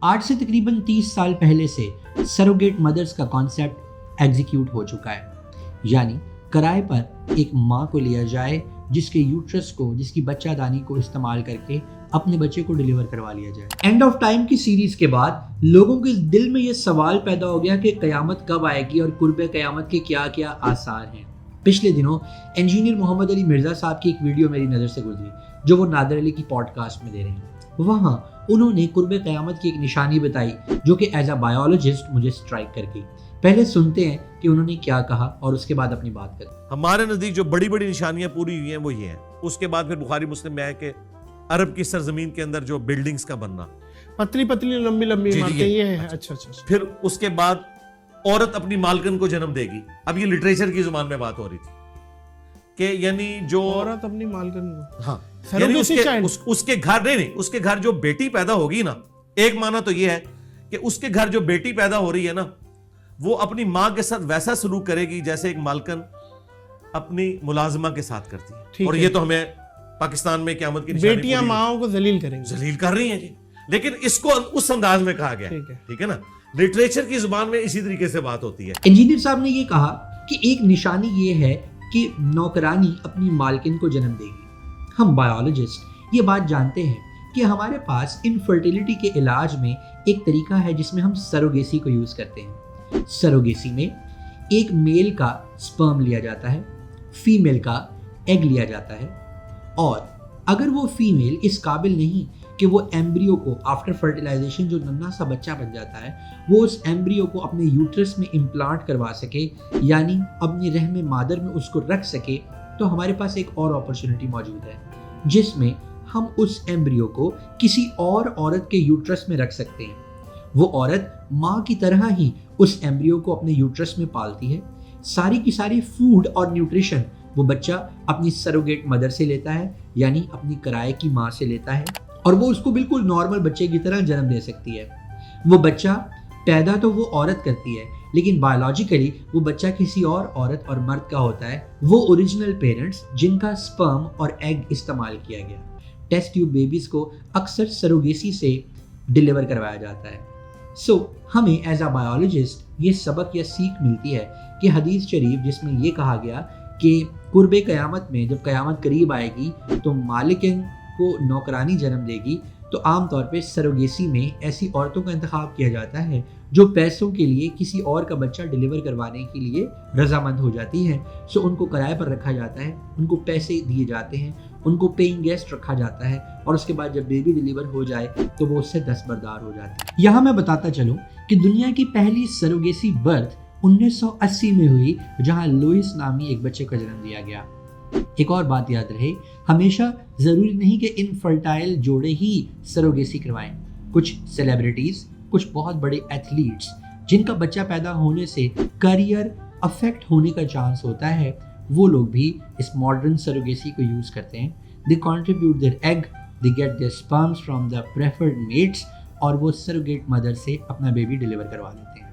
آج سے تقریباً 30 سال پہلے سے سروگیٹ مدرز کا کانسیپٹ ایگزیکیوٹ ہو چکا ہے، یعنی کرائے پر ایک ماں کو لیا جائے جس کے یوٹرس کو، جس کی بچہ دانی کو استعمال کر کے اپنے بچے کو ڈیلیور کروا لیا جائے۔ اینڈ آف ٹائم کی سیریز کے بعد لوگوں کے دل میں یہ سوال پیدا ہو گیا کہ قیامت کب آئے گی اور قرب قیامت کے کیا کیا آثار ہیں۔ پچھلے دنوں انجینئر محمد علی مرزا صاحب کی ایک ویڈیو میری نظر سے گزری جو وہ نادر علی کی پوڈ کاسٹ میں دے رہے ہیں۔ وہاں انہوں نے قرب قیامت کی ایک نشانی بتائی جو کہ ایز اے بایولوجسٹ مجھے اسٹرائک کر گئی۔ پہلے سنتے ہیں کہ انہوں نے کیا کہا اور اس کے بعد اپنی بات کرتے ہیں۔ ہمارے نزدیک جو بڑی بڑی نشانیاں پوری ہوئی ہیں وہ یہ ہیں۔ اس کے بعد پھر بخاری مسلم میں ہے کہ عرب کی سرزمین کے اندر جو بلڈنگز کا بننا، پتلی پتلی لمبی لمبی عمارتیں، یہ ہے۔ اچھا۔ پھر اس کے بعد عورت اپنی مالکن کو جنم دے گی۔ اب یہ لٹریچر کی زبان میں بات ہو رہی تھی کہ یعنی جو عورت اپنی مالکن کو، ہاں یعنی اس کے گھر نہیں، اس کے گھر جو بیٹی پیدا ہوگی نا، ایک معنی تو یہ ہے کہ اس کے گھر جو بیٹی پیدا ہو رہی ہے نا، وہ اپنی ماں کے ساتھ ویسا سلوک کرے گی جیسے ایک مالکن اپنی ملازمہ کے ساتھ کرتی ہے۔ اور یہ تو ہمیں پاکستان میں قیامت کی نشانی، بیٹیاں ماؤں کو ذلیل کریں گی، ذلیل کر رہی ہیں جی، لیکن اس کو اس انداز میں کہا گیا ہے، ٹھیک ہے نا۔ لٹریچر کی زبان میں اسی طریقے سے بات ہوتی ہے۔ انجینئر صاحب نے یہ کہا کہ ایک نشانی یہ ہے کہ نوکرانی اپنی مالکن کو جنم دے گی۔ ہم بایولوجسٹ یہ بات جانتے ہیں کہ ہمارے پاس انفرٹیلٹی کے علاج میں ایک طریقہ ہے جس میں ہم سروگیسی کو یوز کرتے ہیں۔ سروگیسی میں ایک میل کا سپرم لیا جاتا ہے، فیمیل کا ایگ لیا جاتا ہے، اور اگر وہ فیمیل اس قابل نہیں کہ وہ ایمبریو کو آفٹر فرٹیلائزیشن جو ننھا سا بچہ بن جاتا ہے وہ اس ایمبریو کو اپنے یوٹرس میں امپلانٹ کروا سکے، یعنی اپنے رحم مادر میں اس کو رکھ سکے، تو ہمارے پاس ایک اور اپرچونٹی موجود ہے جس میں ہم اس ایمبریو کو کسی اور عورت کے یوٹرس میں رکھ سکتے ہیں۔ وہ عورت ماں کی طرح ہی اس ایمبریو کو اپنے یوٹرس میں پالتی ہے، ساری کی ساری فوڈ اور نیوٹریشن وہ بچہ اپنی سروگیٹ مدر سے لیتا ہے، یعنی اپنی کرائے کی ماں سے لیتا ہے، اور وہ اس کو بالکل نارمل بچے کی طرح جنم دے سکتی ہے۔ وہ بچہ پیدا تو وہ عورت کرتی ہے لیکن بایولوجیکلی وہ بچہ کسی اور عورت اور مرد کا ہوتا ہے، وہ اوریجنل پیرنٹس جن کا سپرم اور ایگ استعمال کیا گیا۔ ٹیسٹ ٹیوب بیبیز کو اکثر سروگیسی سے ڈیلیور کروایا جاتا ہے۔ سو ہمیں ایز اے بایولوجسٹ یہ سبق یا سیکھ ملتی ہے کہ حدیث شریف جس میں یہ کہا گیا کہ قرب قیامت میں جب قیامت قریب آئے گی تو مالکن کو نوکرانی جنم دے گی، تو عام طور پہ سروگیسی میں ایسی عورتوں کا انتخاب کیا جاتا ہے جو پیسوں کے لیے کسی اور کا بچہ ڈیلیور کروانے کے لیے رضامند ہو جاتی ہیں۔ سو ان کو کرائے پر رکھا جاتا ہے، ان کو پیسے دیے جاتے ہیں، ان کو پیئنگ گیسٹ رکھا جاتا ہے، اور اس کے بعد جب بیبی ڈیلیور ہو جائے تو وہ اس سے دستبردار ہو جاتی ہے۔ یہاں میں بتاتا چلوں کہ دنیا کی پہلی سروگیسی برتھ 1980 میں ہوئی جہاں لوئس نامی ایک بچے کا جنم دیا گیا۔ ایک اور بات یاد رہے، ہمیشہ ضروری نہیں کہ انفرٹائل جوڑے ہی سروگیسی کروائیں۔ کچھ سیلیبریٹیز، کچھ بہت بڑے ایتھلیٹس جن کا بچہ پیدا ہونے سے کیریئر افیکٹ ہونے کا چانس ہوتا ہے، وہ لوگ بھی اس ماڈرن سروگیسی کو یوز کرتے ہیں۔ They contribute their egg, they get their sperms from the preferred mates, اور وہ سروگیٹ مدر سے اپنا بیبی ڈیلیور کروا لیتے ہیں۔